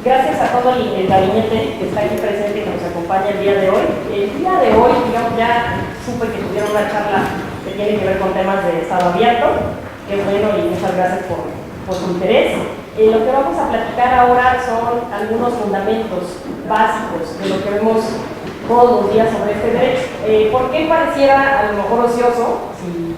Gracias a todo el gabinete que está aquí presente y que nos acompaña el día de hoy. El día de hoy, digamos, ya supe que tuvieron una charla que tiene que ver con temas de estado abierto. Qué bueno y muchas gracias por su interés. Lo que vamos a platicar ahora son algunos fundamentos básicos de lo que vemos todos los días sobre este derecho. ¿Por qué pareciera a lo mejor ocioso si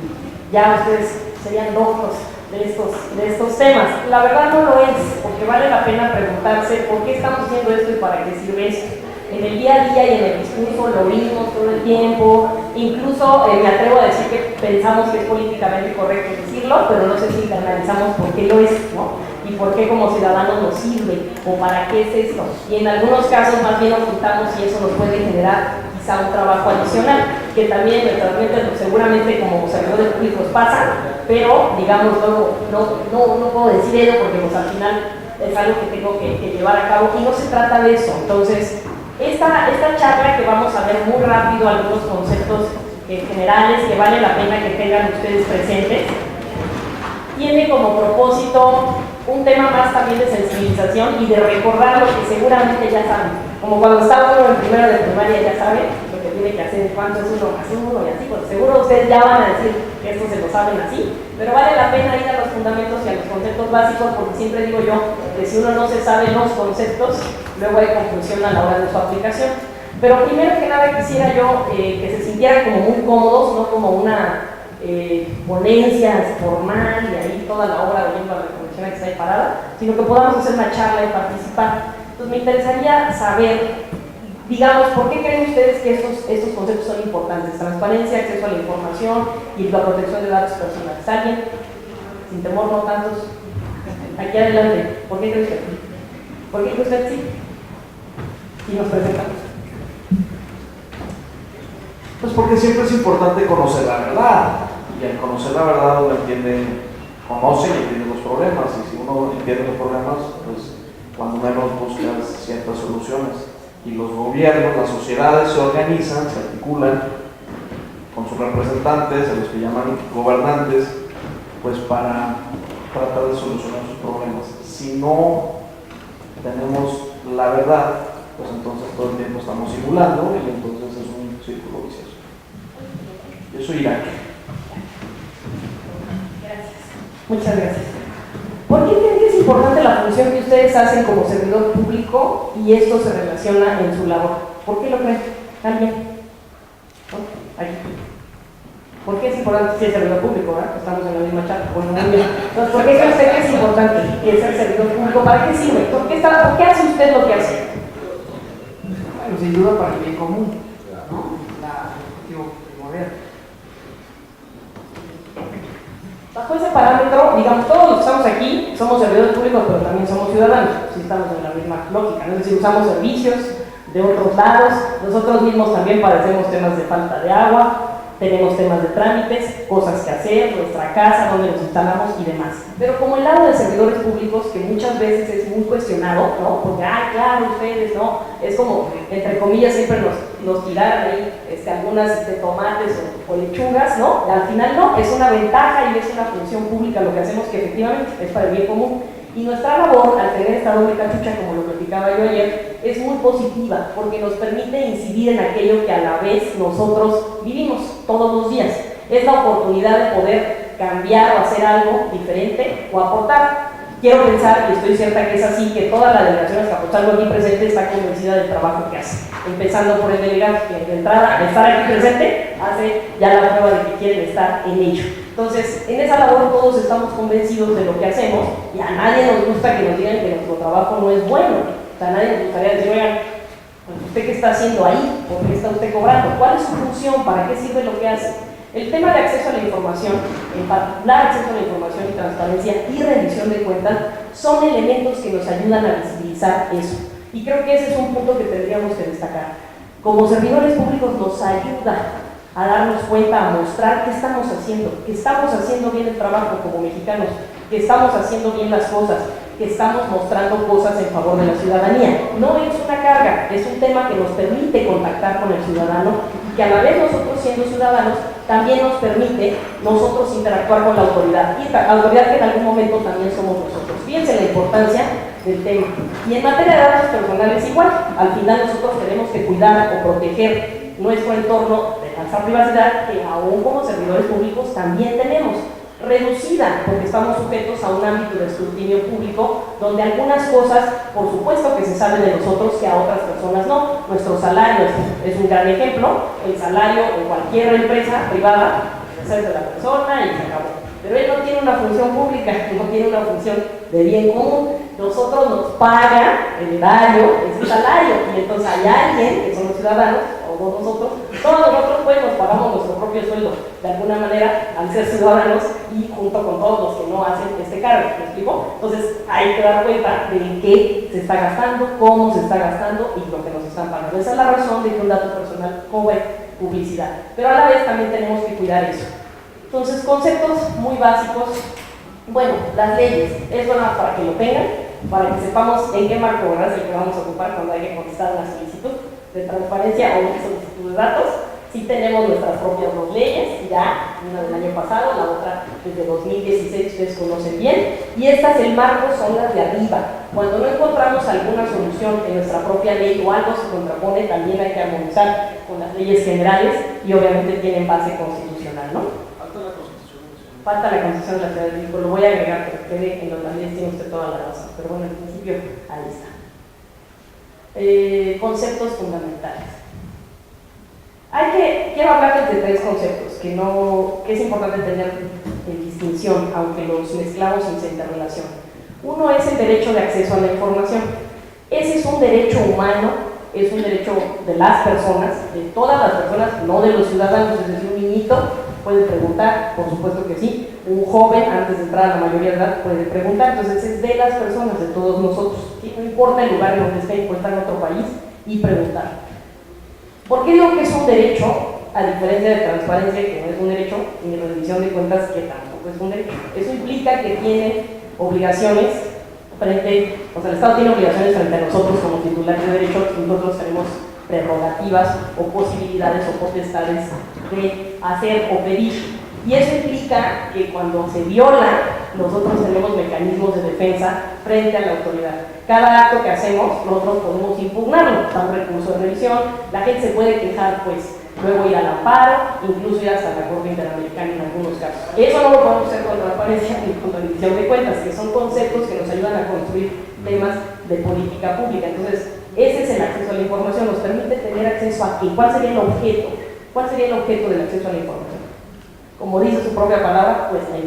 ya ustedes serían locos de estos temas? La verdad no lo es, porque vale la pena preguntarse por qué estamos haciendo esto y para qué sirve esto. En el día a día y en el discurso lo oímos todo el tiempo, incluso me atrevo a decir que pensamos que es políticamente correcto decirlo, pero no sé si internalizamos por qué lo es, ¿no? Y por qué como ciudadanos nos sirve, o para qué es esto. Y en algunos casos más bien ocultamos y eso nos puede generar quizá un trabajo adicional, que también en nuestras mentes seguramente como servidores públicos pasan, pero digamos no puedo decir ello porque pues, al final es algo que tengo que llevar a cabo y no se trata de eso. Entonces, esta charla que vamos a ver muy rápido algunos conceptos generales que vale la pena que tengan ustedes presentes, tiene como propósito un tema más también de sensibilización y de recordar lo que seguramente ya saben. Como cuando está uno en primero de primaria ya sabe lo que tiene que hacer, cuánto es uno más uno y así, pues seguro ustedes ya van a decir que esto se lo saben así, pero vale la pena ir a los fundamentos y a los conceptos básicos porque siempre digo yo que si uno no se sabe los conceptos, luego hay confusión a la hora de su aplicación. Pero primero que nada quisiera yo que se sintieran como muy cómodos, no como una ponencia formal y ahí toda la obra oyendo a la comisión que está ahí parada, sino que podamos hacer una charla y participar. Entonces me interesaría saber, digamos, ¿por qué creen ustedes que estos conceptos son importantes? Transparencia, acceso a la información y la protección de datos personales. ¿Alguien? Sin temor, no tantos. Aquí adelante. ¿Por qué cree usted? ¿Por qué cree usted sí? Y nos presentamos. Pues porque siempre es importante conocer la verdad, y al conocer la verdad uno conoce y entiende los problemas, y si uno entiende los problemas, pues cuando menos buscas ciertas soluciones. Y los gobiernos, las sociedades se organizan, se articulan con sus representantes, a los que llaman gobernantes, pues para tratar de solucionar sus problemas. Si no tenemos la verdad, pues entonces todo el tiempo estamos simulando y entonces es un círculo vicioso. Yo soy Irak. Gracias. Muchas gracias. ¿Por qué creen que es importante la función que ustedes hacen como servidor público y esto se relaciona en su labor? ¿Por qué lo creen? ¿Alguien? ¿No? Ahí. ¿Por qué es importante ser servidor público? ¿Verdad? Estamos en la misma charla. Bueno, muy bien. Entonces, ¿por qué cree usted que es importante ser servidor público? ¿Para qué sirve? ¿Por qué hace usted lo que hace? Bueno, sin duda para el bien común, ¿no? El objetivo primordial. Bajo ese parámetro, digamos, todos los que estamos aquí somos servidores públicos, pero también somos ciudadanos, si estamos en la misma lógica, ¿no? Es decir, usamos servicios de otros lados, nosotros mismos también padecemos temas de falta de agua, tenemos temas de trámites, cosas que hacer, nuestra casa, dónde nos instalamos y demás. Pero como el lado de servidores públicos, que muchas veces es muy cuestionado, ¿no? Porque, claro, ustedes, ¿no? Es como, entre comillas, siempre nos tiraron ahí algunas de tomates o lechugas, ¿no? Al final no, es una ventaja y es una función pública lo que hacemos que efectivamente es para el bien común. Y nuestra labor, al tener esta doble cachucha, como lo platicaba yo ayer, es muy positiva, porque nos permite incidir en aquello que a la vez nosotros vivimos todos los días. Es la oportunidad de poder cambiar o hacer algo diferente o aportar. Quiero pensar, y estoy cierta que es así, que toda la delegación Azcapotzalco aquí presente está convencida del trabajo que hace. Empezando por el delegado, que de entrada, al estar aquí presente, hace ya la prueba de que quieren estar en ello. Entonces, en esa labor todos estamos convencidos de lo que hacemos y a nadie nos gusta que nos digan que nuestro trabajo no es bueno. O sea, a nadie nos gustaría decir, oigan, ¿usted qué está haciendo ahí? ¿Por qué está usted cobrando? ¿Cuál es su función? ¿Para qué sirve lo que hace? El tema de acceso a la información, en particular acceso a la información y transparencia y rendición de cuentas, son elementos que nos ayudan a visibilizar eso. Y creo que ese es un punto que tendríamos que destacar. Como servidores públicos nos ayuda a darnos cuenta, a mostrar qué estamos haciendo, que estamos haciendo bien el trabajo como mexicanos, que estamos haciendo bien las cosas, que estamos mostrando cosas en favor de la ciudadanía. No es una carga, es un tema que nos permite contactar con el ciudadano y que a la vez nosotros siendo ciudadanos también nos permite nosotros interactuar con la autoridad, y la autoridad que en algún momento también somos nosotros. Fíjense la importancia del tema. Y en materia de datos personales igual, al final nosotros tenemos que cuidar o proteger nuestro entorno de nuestra privacidad, que aún como servidores públicos también tenemos, reducida, porque estamos sujetos a un ámbito de escrutinio público, donde algunas cosas, por supuesto que se saben de nosotros, que a otras personas no. Nuestro salario es un gran ejemplo. El salario en cualquier empresa privada es de la persona y se acabó. Pero él no tiene una función pública, no tiene una función de bien común. Nosotros nos paga el erario, ese salario, y entonces hay alguien, que son los ciudadanos, o nosotros, todos nosotros pues nos pagamos nuestro propio sueldo, de alguna manera, al ser ciudadanos, y junto con todos los que no hacen este cargo, ¿me explico? Entonces hay que dar cuenta de en qué se está gastando, cómo se está gastando y lo que nos están pagando. Esa es la razón de que un dato personal cobre publicidad, pero a la vez también tenemos que cuidar eso. Entonces, conceptos muy básicos. Bueno, las leyes, es bueno para que lo tengan, para que sepamos en qué marco, ¿verdad?, es el que vamos a ocupar cuando hay que contestar una solicitud de transparencia o una solicitud de datos. Sí tenemos nuestras propias dos leyes, ya, una del año pasado, la otra desde 2016, ustedes conocen bien, y estas, el marco, son las de arriba. Cuando no encontramos alguna solución en nuestra propia ley o algo se contrapone, también hay que armonizar con las leyes generales y obviamente tienen base constitucional, ¿no? Falta la Constitución de la Ciudad de México, lo voy a agregar, pero quede en los también tiene usted toda la razón, pero bueno, en principio ahí está. Conceptos fundamentales. Quiero hablarles de tres conceptos que es importante tener en distinción, aunque los mezclamos y se interrelacionan. Uno es el derecho de acceso a la información. Ese es un derecho humano, es un derecho de las personas, de todas las personas, no de los ciudadanos, es decir, un niñito puede preguntar, por supuesto que sí, un joven antes de entrar a la mayoría de edad puede preguntar, entonces es de las personas, de todos nosotros, ¿sí? No importa el lugar en donde esté, puede estar en otro país y preguntar. ¿Por qué digo que es un derecho, a diferencia de transparencia, que no es un derecho, y rendición de cuentas, que tampoco es un derecho? Eso implica que tiene obligaciones frente, o sea, el Estado tiene obligaciones frente a nosotros como titulares de derechos, nosotros tenemos prerrogativas o posibilidades o potestades de hacer o pedir. Y eso implica que cuando se viola, nosotros tenemos mecanismos de defensa frente a la autoridad. Cada acto que hacemos, nosotros podemos impugnarlo, está un recurso de revisión, la gente se puede quejar, pues luego ir al amparo, incluso ir hasta la Corte Interamericana en algunos casos. Eso no lo podemos hacer con transparencia ni con rendición de cuentas, que son conceptos que nos ayudan a construir temas de política pública. Entonces, ese es el acceso a la información, nos permite tener acceso a qué, cuál sería el objeto, del acceso a la información. Como dice su propia palabra, pues la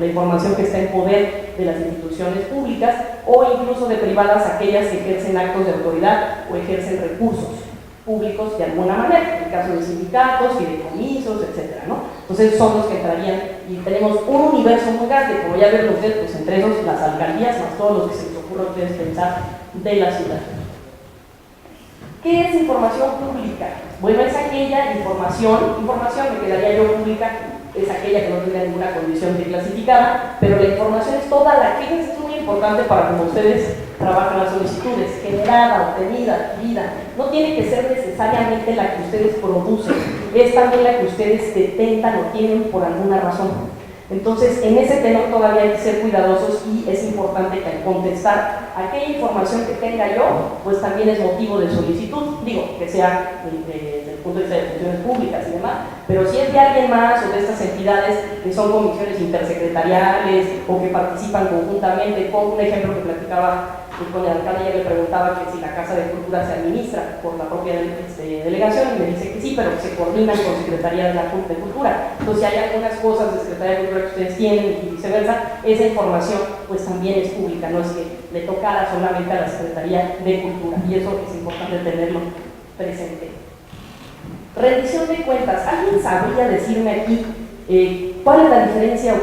información que está en poder de las instituciones públicas o incluso de privadas, aquellas que ejercen actos de autoridad o ejercen recursos públicos de alguna manera, en el caso de sindicatos, fideicomisos, etcétera, ¿no? Entonces son los que entrarían y tenemos un universo muy grande, como ya ven ustedes, pues entre esos las alcaldías, más todos los que se les ocurra a ustedes pensar de la ciudad. ¿Qué es información pública? Bueno, es aquella información me quedaría yo pública, es aquella que no tenga ninguna condición de clasificada, pero la información es toda la que es muy importante para como ustedes trabajan las solicitudes, generada, obtenida, adquirida. No tiene que ser necesariamente la que ustedes producen, es también la que ustedes detentan o tienen por alguna razón. Entonces, en ese tenor todavía hay que ser cuidadosos y es importante que al contestar aquella información que tenga yo, pues también es motivo de solicitud, digo, que sea desde el punto de vista de funciones públicas y demás, pero si es de alguien más o de estas entidades que son comisiones intersecretariales o que participan conjuntamente, con un ejemplo que platicaba con el alcalde, ya le preguntaba que si la Casa de Cultura se administra por la propia delegación y me dice que sí, pero que se coordinan con Secretaría de la Junta de Cultura. Entonces, si hay algunas cosas de Secretaría de Cultura que ustedes tienen y viceversa, esa información pues también es pública, no es que le tocara solamente a la Secretaría de Cultura, y eso es importante tenerlo presente. Rendición de cuentas. ¿Alguien sabría decirme aquí cuál es la diferencia,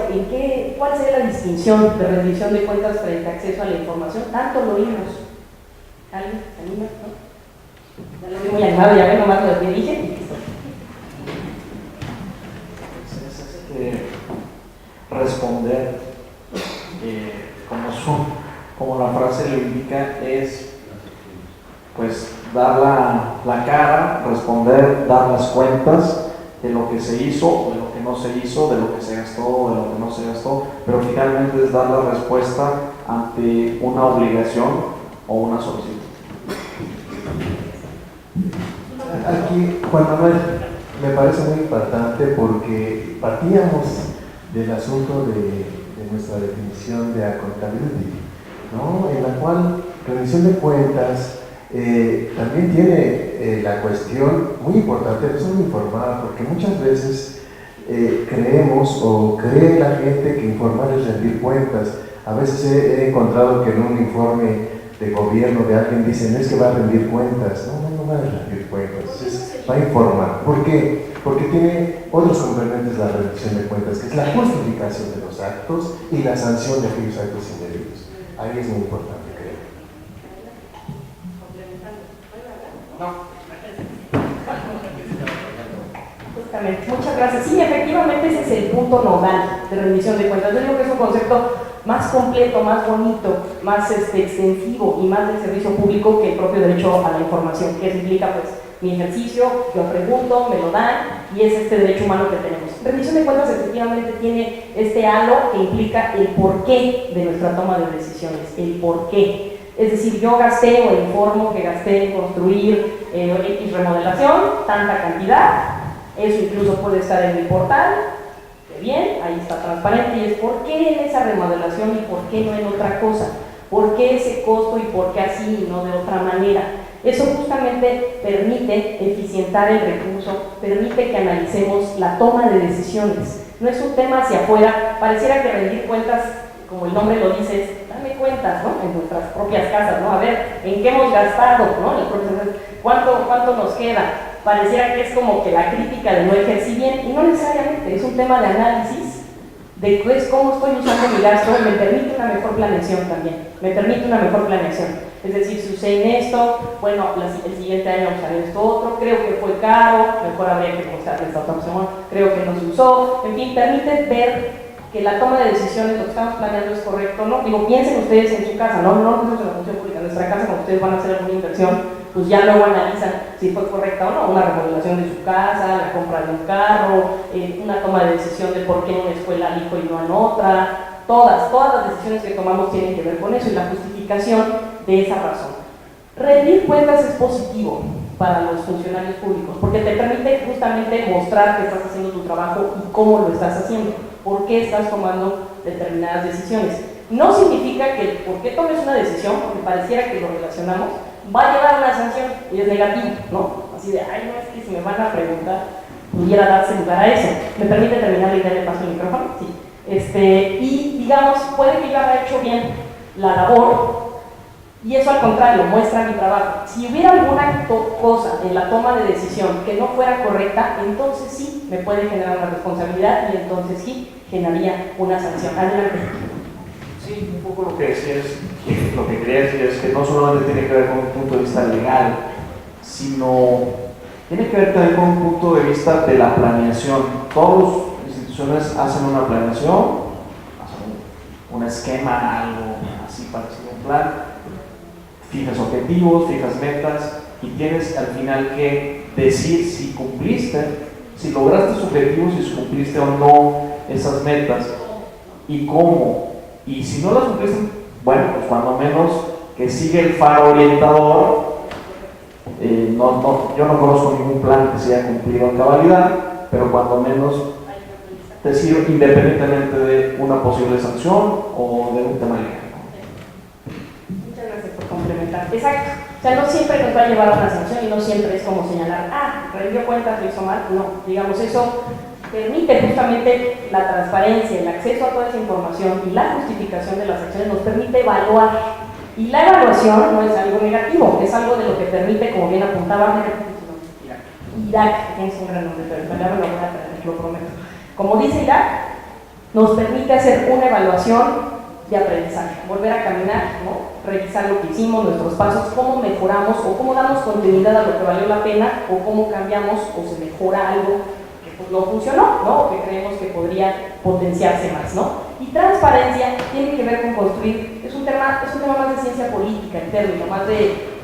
cuál sería la distinción de rendición de cuentas frente a acceso a la información? Tanto lo oímos. ¿Alguien? ¿Anima? ¿No? Ya lo vi muy animado, ya ven nomás lo que dije y listo. Responder, como la frase lo indica, es pues dar la cara, responder, dar las cuentas de lo que se hizo o de lo que no se hizo, de lo que se gastó o de lo que no se gastó, pero finalmente es dar la respuesta ante una obligación o una solicitud. Aquí, Juan Manuel, me parece muy importante porque partíamos del asunto de nuestra definición de accountability, ¿no? En la cual rendición de cuentas también tiene la cuestión muy importante de ser informada, porque muchas veces creemos o cree la gente que informar es rendir cuentas. A veces he encontrado que en un informe de gobierno de alguien dicen es que va a rendir cuentas. No va a rendir cuentas, va a informar. ¿Por qué? Porque tiene otros componentes la rendición de cuentas, que es la justificación de los actos y la sanción de aquellos actos indebidos. Ahí es muy importante, creo. Justamente, muchas gracias. Sí, efectivamente ese es el punto nodal de rendición de cuentas. Yo digo que es un concepto más completo, más bonito, más extensivo y más del servicio público que el propio derecho a la información, que implica pues mi ejercicio, yo pregunto, me lo dan y es este derecho humano que tenemos. Rendición de cuentas efectivamente tiene este halo que implica el porqué de nuestra toma de decisiones, el porqué. Es decir, yo gasté o informo que gasté en construir X remodelación, tanta cantidad, eso incluso puede estar en mi portal, bien, ahí está transparente, y es por qué en esa remodelación y por qué no en otra cosa, por qué ese costo y por qué así y no de otra manera. Eso justamente permite eficientar el recurso, permite que analicemos la toma de decisiones. No es un tema hacia afuera, pareciera que rendir cuentas, como el nombre lo dice, es dame cuentas, ¿no? En nuestras propias casas, ¿no? A ver, ¿en qué hemos gastado? ¿No? ¿Cuánto nos queda? Pareciera que es como que la crítica de no ejercí bien, y no necesariamente, es un tema de análisis de pues, cómo estoy usando mi gasto, me permite una mejor planeación también, me permite una mejor planeación. Es decir, si usé en esto, bueno, el siguiente año usaré esto otro, creo que fue caro, mejor habría que mostrarle esta otra opción, creo que no se usó, en fin, permite ver que la toma de decisiones, lo que estamos planeando es correcto, ¿no? Digo, piensen ustedes en su casa, no nosotros en la función pública, en nuestra casa, cuando ustedes van a hacer alguna inversión, pues ya luego analizan si fue correcta o no, una remodelación de su casa, la compra de un carro, una toma de decisión de por qué en una escuela elijo y no en otra, todas las decisiones que tomamos tienen que ver con eso y la justificación de esa razón. Rendir cuentas es positivo para los funcionarios públicos, porque te permite justamente mostrar que estás haciendo tu trabajo y cómo lo estás haciendo, por qué estás tomando determinadas decisiones. No significa que por qué tomes una decisión, porque pareciera que lo relacionamos, va a llevar una sanción y es negativo, ¿no? Así de, ay, no, es que si me van a preguntar, pudiera darse lugar a eso. ¿Me permite terminar la idea? ¿Le paso el micrófono? Sí. Y digamos, puede que yo haya hecho bien la labor y eso al contrario muestra mi trabajo. Si hubiera alguna cosa en la toma de decisión que no fuera correcta, entonces sí me puede generar una responsabilidad y entonces sí generaría una sanción. Adelante. Sí, un poco lo que decía lo que quería decir es que no solamente tiene que ver con un punto de vista legal, sino tiene que ver también con un punto de vista de la planeación. Todas las instituciones hacen una planeación, hacen un esquema, algo así parecido a un plan, fijas objetivos, fijas metas y tienes al final que decir si cumpliste, si lograste tus objetivos, si cumpliste o no esas metas y cómo. Y si no las cumpliste, bueno, pues cuando menos que sigue el faro orientador. Yo no conozco ningún plan que se haya cumplido a cabalidad, pero cuando menos te sirve independientemente de una posible sanción o de un tema legal. Muchas gracias por complementar. Exacto. O sea, no siempre nos va a llevar a una sanción y no siempre es como señalar, rendió cuentas, lo hizo mal. No, digamos, eso permite justamente la transparencia, el acceso a toda esa información y la justificación de las acciones nos permite evaluar. Y la evaluación no es algo negativo, es algo de lo que permite, como bien apuntaba, Irak, tienes un gran nombre, pero el palabra lo voy a aprender, lo prometo. Como dice Irak, nos permite hacer una evaluación de aprendizaje, volver a caminar, ¿no? Revisar lo que hicimos, nuestros pasos, cómo mejoramos o cómo damos continuidad a lo que valió la pena o cómo cambiamos o se mejora algo que pues, no funcionó, ¿no? O que creemos que podría potenciarse más, ¿no? Y transparencia tiene que ver con construir, es un tema más de ciencia política en términos, más de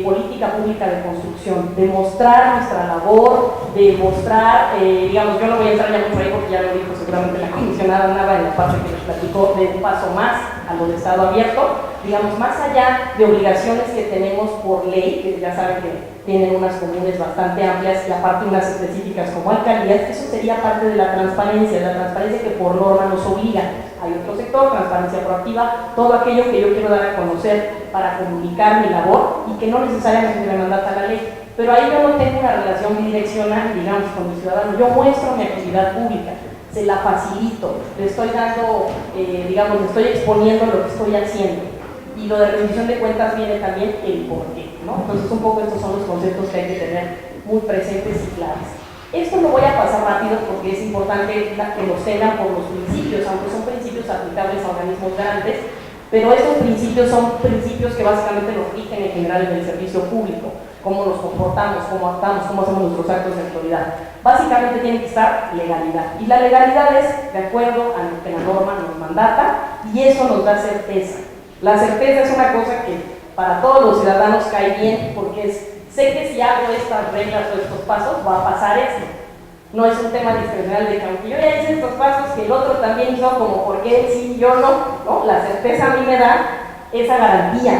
política pública de construcción, de mostrar nuestra labor, de mostrar, digamos, yo no voy a entrar ya mucho ahí porque ya lo dijo seguramente la comisionada Nava en la parte que les platicó de un paso más, a lo de estado abierto, digamos, más allá de obligaciones que tenemos por ley, que ya saben que tienen unas comunes bastante amplias y aparte unas específicas como alcaldías, eso sería parte de la transparencia que por norma nos obliga. Hay otro sector, transparencia proactiva, todo aquello que yo quiero dar a conocer para comunicar mi labor y que no necesariamente me mandata la ley. Pero ahí yo no tengo una relación bidireccional, digamos, con mi ciudadano. Yo muestro mi actividad pública, se la facilito, le estoy dando, digamos, le estoy exponiendo lo que estoy haciendo. Y lo de rendición de cuentas viene también el porqué, ¿no? Entonces, un poco estos son los conceptos que hay que tener muy presentes y claros. Esto lo voy a pasar rápido porque es importante que los tengan por los principios, aunque son principios aplicables a organismos grandes, pero estos principios son principios que básicamente nos rigen en general en el servicio público, cómo nos comportamos, cómo actuamos, cómo hacemos nuestros actos de autoridad. Básicamente tiene que estar legalidad, y la legalidad es de acuerdo a lo que la norma nos mandata, y eso nos da certeza. La certeza es una cosa que para todos los ciudadanos cae bien, porque sé que si hago estas reglas o estos pasos va a pasar esto. No es un tema discrecional de que aunque yo ya hice estos pasos, que el otro también hizo, como por qué sí, yo no, la certeza a mí me da esa garantía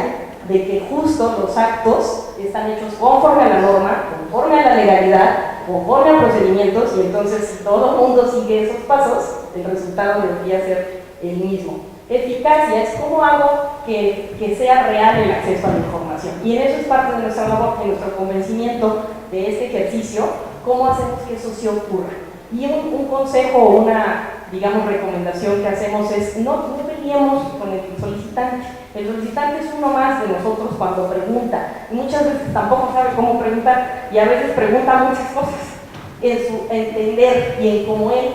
de que justo los actos están hechos conforme a la norma, conforme a la legalidad, conforme a procedimientos, y entonces si todo el mundo sigue esos pasos, el resultado debería ser el mismo. Eficacia es cómo hago que sea real el acceso a la información, y en eso es parte de nuestra labor, de nuestro convencimiento de este ejercicio, cómo hacemos que eso se ocurra. Y un consejo o una, digamos, recomendación que hacemos es no peleemos con el solicitante. El solicitante es uno más de nosotros cuando pregunta, y muchas veces tampoco sabe cómo preguntar, y a veces pregunta muchas cosas en su entender y en cómo él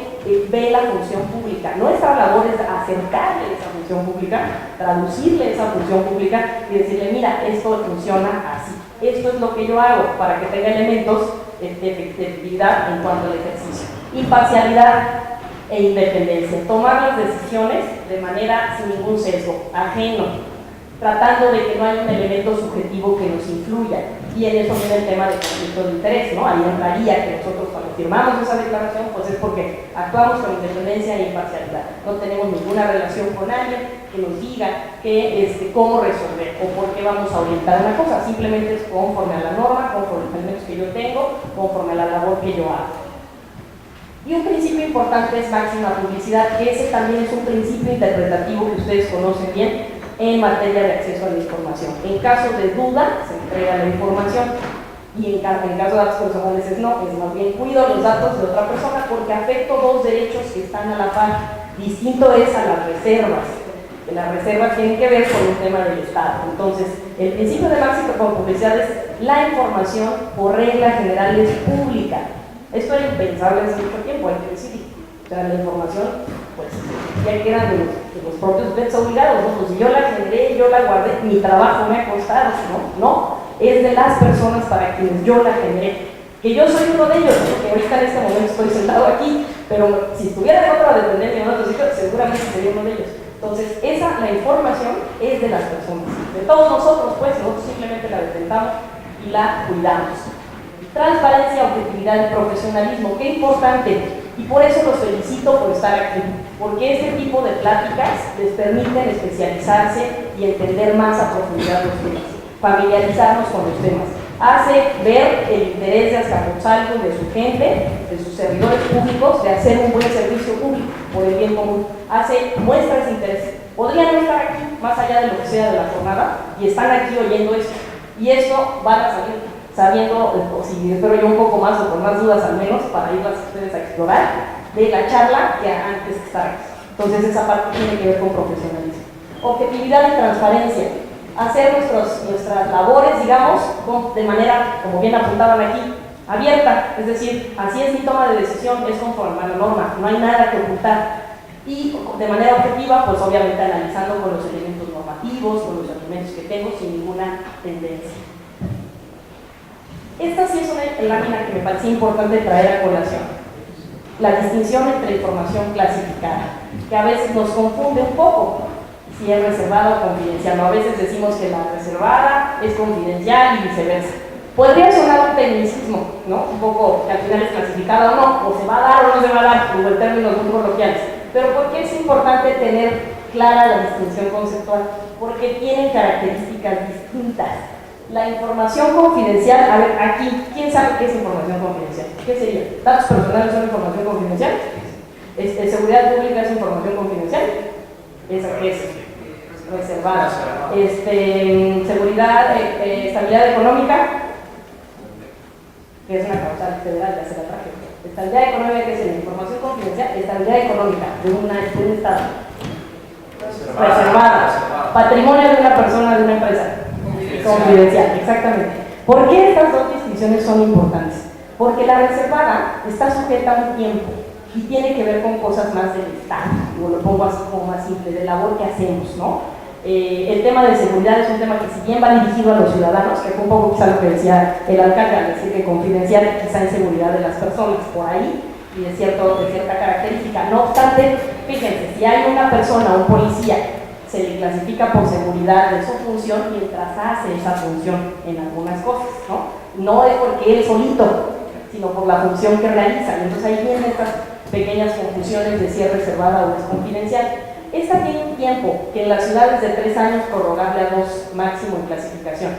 ve la función pública. Nuestra labor es acercarle esa función pública, traducirle esa función pública y decirle, mira, esto funciona así, esto es lo que yo hago, para que tenga elementos de efectividad en cuanto al ejercicio. Imparcialidad e independencia, tomar las decisiones de manera sin ningún sesgo, ajeno, tratando de que no haya un elemento subjetivo que nos influya, y en eso viene el tema de conflicto de interés, ¿no? Ahí entraría que nosotros cuando firmamos esa declaración, pues es porque actuamos con independencia e imparcialidad, no tenemos ninguna relación con alguien que nos diga cómo resolver o por qué vamos a orientar una cosa, simplemente es conforme a la norma, conforme a los elementos que yo tengo, conforme a la labor que yo hago. Y un principio importante es máxima publicidad, que ese también es un principio interpretativo que ustedes conocen bien en materia de acceso a la información. En caso de duda, se entrega la información, y en caso de datos personales es más bien cuido los datos de otra persona porque afecto dos derechos que están a la par. Distinto es a las reservas. Las reservas tienen que ver con un tema del Estado. Entonces, el principio de máxima publicidad es la información, por regla general, es pública. Esto era impensable hace mucho tiempo, hay que decir. O sea, la información, pues, ya quedan de los propios bets obligados, ¿no? Pues si yo la generé, yo la guardé, mi trabajo me ha costado, ¿no? Es de las personas para quienes yo la generé. Que yo soy uno de ellos, porque ahorita en este momento estoy sentado aquí, pero si estuviera en otra dependencia en otro sitio, seguramente sería uno de ellos. Entonces, la información es de las personas, de todos nosotros, pues, nosotros simplemente la detentamos y la cuidamos. Transparencia, objetividad y profesionalismo, qué importante. Y por eso los felicito por estar aquí, porque este tipo de pláticas les permiten especializarse y entender más a profundidad los temas, familiarizarnos con los temas, hace ver el interés de Azcapotzalco, de su gente, de sus servidores públicos, de hacer un buen servicio público por el bien común, hace muestras de interés. Podrían no estar aquí, más allá de lo que sea de la jornada, y están aquí oyendo esto, y esto van a salir sabiendo, o si espero yo un poco más o con más dudas al menos, para irlas ustedes a explorar, de la charla que antes de estar aquí. Entonces esa parte tiene que ver con profesionalismo. Objetividad y transparencia. Hacer nuestras labores, digamos, de manera, como bien apuntaban aquí, abierta. Es decir, así es mi toma de decisión, es conforme a la norma, no hay nada que ocultar. Y de manera objetiva, pues obviamente analizando con los elementos normativos, con los elementos que tengo, sin ninguna tendencia. Esta sí es una lámina que me parecía importante traer a colación. La distinción entre información clasificada, que a veces nos confunde un poco, si es reservada o confidencial. ¿No? A veces decimos que la reservada es confidencial y viceversa. Podría sonar un tecnicismo, ¿no? Un poco que al final es clasificada o no, o se va a dar o no se va a dar, como en términos muy coloquiales. Pero ¿por qué es importante tener clara la distinción conceptual, porque tienen características distintas. La información confidencial, a ver, aquí, ¿quién sabe qué es información confidencial? ¿Qué sería? ¿Datos personales son información confidencial? ¿Seguridad pública es información confidencial? ¿Esa qué es? Reservada. Seguridad, estabilidad económica, que es una causal federal, ya se la traje. Estabilidad económica, que es la información confidencial, estabilidad económica de un Estado. Reservada. Patrimonio de una persona, de una empresa. Confidencial, exactamente. ¿Por qué estas dos distinciones son importantes? Porque la reservada está sujeta a un tiempo y tiene que ver con cosas más del Estado, yo lo pongo así como más simple, de labor que hacemos, ¿no? El tema de seguridad es un tema que si bien va dirigido a los ciudadanos, que fue un poco quizá lo que decía el alcalde, al decir que confidencial quizá en seguridad de las personas, por ahí, y de cierta característica. No obstante, fíjense, si hay una persona, un policía, se le clasifica por seguridad de su función mientras hace esa función en algunas cosas, ¿no? No es porque él solito, sino por la función que realiza. Y entonces ahí vienen estas pequeñas confusiones de si es reservada o es confidencial. Esta tiene un tiempo que en las ciudades de 3 años prorrogable a 2 máximo en clasificación.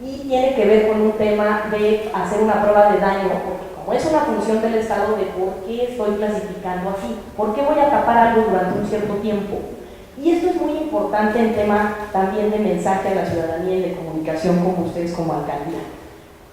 Y tiene que ver con un tema de hacer una prueba de daño, porque como es una función del Estado de por qué estoy clasificando así, por qué voy a tapar algo durante un cierto tiempo. Y esto es muy importante en tema también de mensaje a la ciudadanía y de comunicación como ustedes como alcaldía.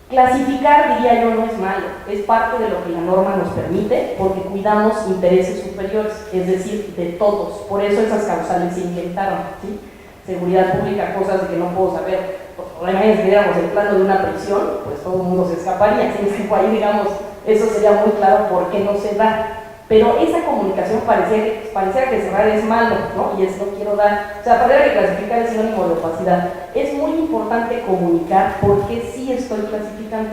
Clasificar, diría yo, no es malo, es parte de lo que la norma nos permite porque cuidamos intereses superiores, es decir, de todos. Por eso esas causales se inventaron, ¿sí? Seguridad pública, cosas de que no puedo saber. Pues, si viéramos el plano de una prisión, pues todo el mundo se escaparía. Si ahí, digamos, eso sería muy claro por qué no se da. Pero esa comunicación parecía que cerrar es malo, ¿no? Y eso no quiero dar, o sea, pareciera que clasificar es sinónimo de opacidad. Es muy importante comunicar por qué sí estoy clasificando,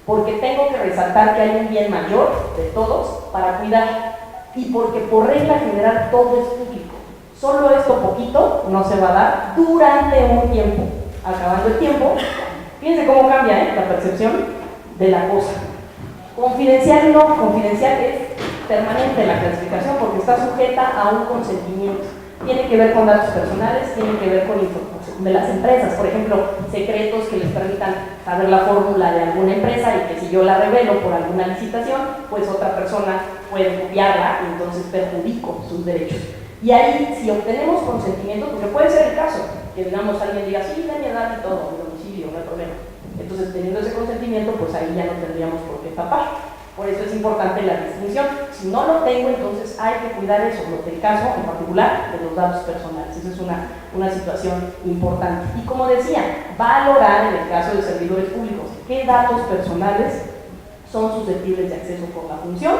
porque tengo que resaltar que hay un bien mayor de todos para cuidar, y porque por regla general todo es público. Solo esto poquito no se va a dar durante un tiempo. Acabando el tiempo, fíjense cómo cambia la percepción de la cosa. Confidencial no, confidencial es permanente la clasificación porque está sujeta a un consentimiento. Tiene que ver con datos personales, tiene que ver con información de las empresas, por ejemplo, secretos que les permitan saber la fórmula de alguna empresa y que si yo la revelo por alguna licitación, pues otra persona puede copiarla y entonces perjudico sus derechos. Y ahí, si obtenemos consentimiento, porque puede ser el caso, que digamos alguien diga, sí, de mi edad y todo, mi domicilio, no hay problema. Entonces, teniendo ese consentimiento, pues ahí ya no tendríamos por qué tapar. Por eso es importante la distinción. Si no lo tengo, entonces hay que cuidar eso, lo del caso en particular de los datos personales. Esa es una situación importante. Y como decía, valorar en el caso de servidores públicos qué datos personales son susceptibles de acceso por la función.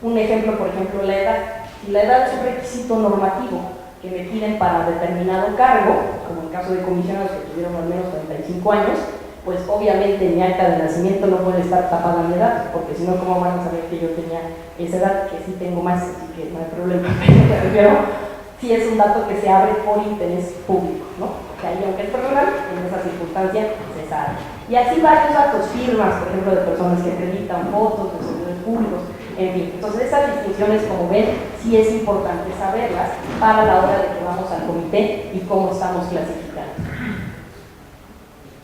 Un ejemplo, por ejemplo, la edad. Si la edad es un requisito normativo que me piden para determinado cargo, como en el caso de comisionados que tuvieron al menos 35 años, pues obviamente mi acta de nacimiento no puede estar tapada mi edad, porque si no, ¿cómo van a saber que yo tenía esa edad? Que sí tengo más, así que no hay problema. Pero sí es un dato que se abre por interés público, ¿no? O sea, y aunque es personal, en esa circunstancia se sabe. Y así varios datos, firmas, por ejemplo, de personas que acreditan, fotos de servidores públicos, en fin. Entonces, esas distinciones, como ven, sí es importante saberlas para la hora de que vamos al comité y cómo estamos clasificando.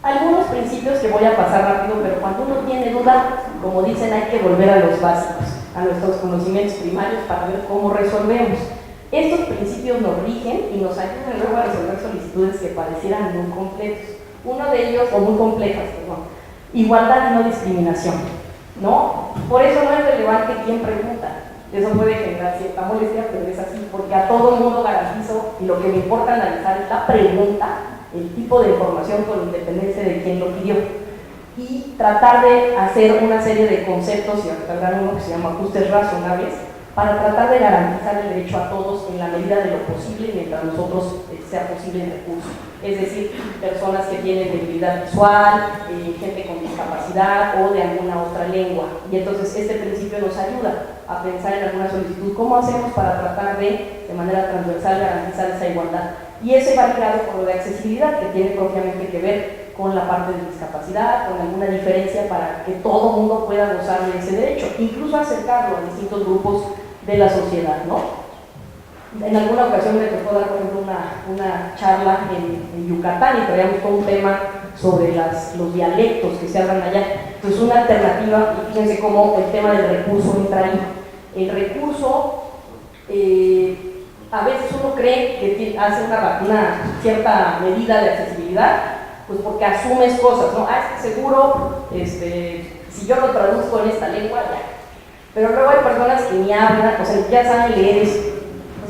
Algunos principios que voy a pasar rápido, pero cuando uno tiene duda, como dicen, hay que volver a los básicos, a nuestros conocimientos primarios para ver cómo resolvemos. Estos principios nos rigen y nos ayudan luego a resolver solicitudes que parecieran muy complejas. Uno de ellos, o muy complejas, perdón, igualdad y no discriminación, ¿no? Por eso no es relevante quién pregunta. Eso puede generar cierta molestia, pero es así, porque a todo mundo garantizo, y lo que me importa analizar es la pregunta, el tipo de información con independencia de quién lo pidió, y tratar de hacer una serie de conceptos, y habrá uno que se llama ajustes razonables, para tratar de garantizar el derecho a todos en la medida de lo posible mientras nosotros sea posible el recurso. Es decir, personas que tienen debilidad visual, gente con discapacidad o de alguna otra lengua. Y entonces este principio nos ayuda a pensar en alguna solicitud, ¿cómo hacemos para tratar de manera transversal, garantizar esa igualdad? Y eso va ligado con lo de accesibilidad, que tiene propiamente que ver con la parte de discapacidad, con alguna diferencia para que todo el mundo pueda gozar de ese derecho, incluso acercarlo a distintos grupos de la sociedad, ¿no? En alguna ocasión me tocó dar, por ejemplo, una charla en Yucatán y traíamos todo un tema sobre los dialectos que se hablan allá. Entonces, una alternativa, y fíjense cómo el tema del recurso entra ahí. El recurso, a veces uno cree que hace una cierta medida de accesibilidad, pues porque asumes cosas, ¿no? Es que seguro, si yo lo traduzco en esta lengua, ya. Pero luego hay personas que ni hablan, o sea, ya saben leer eso.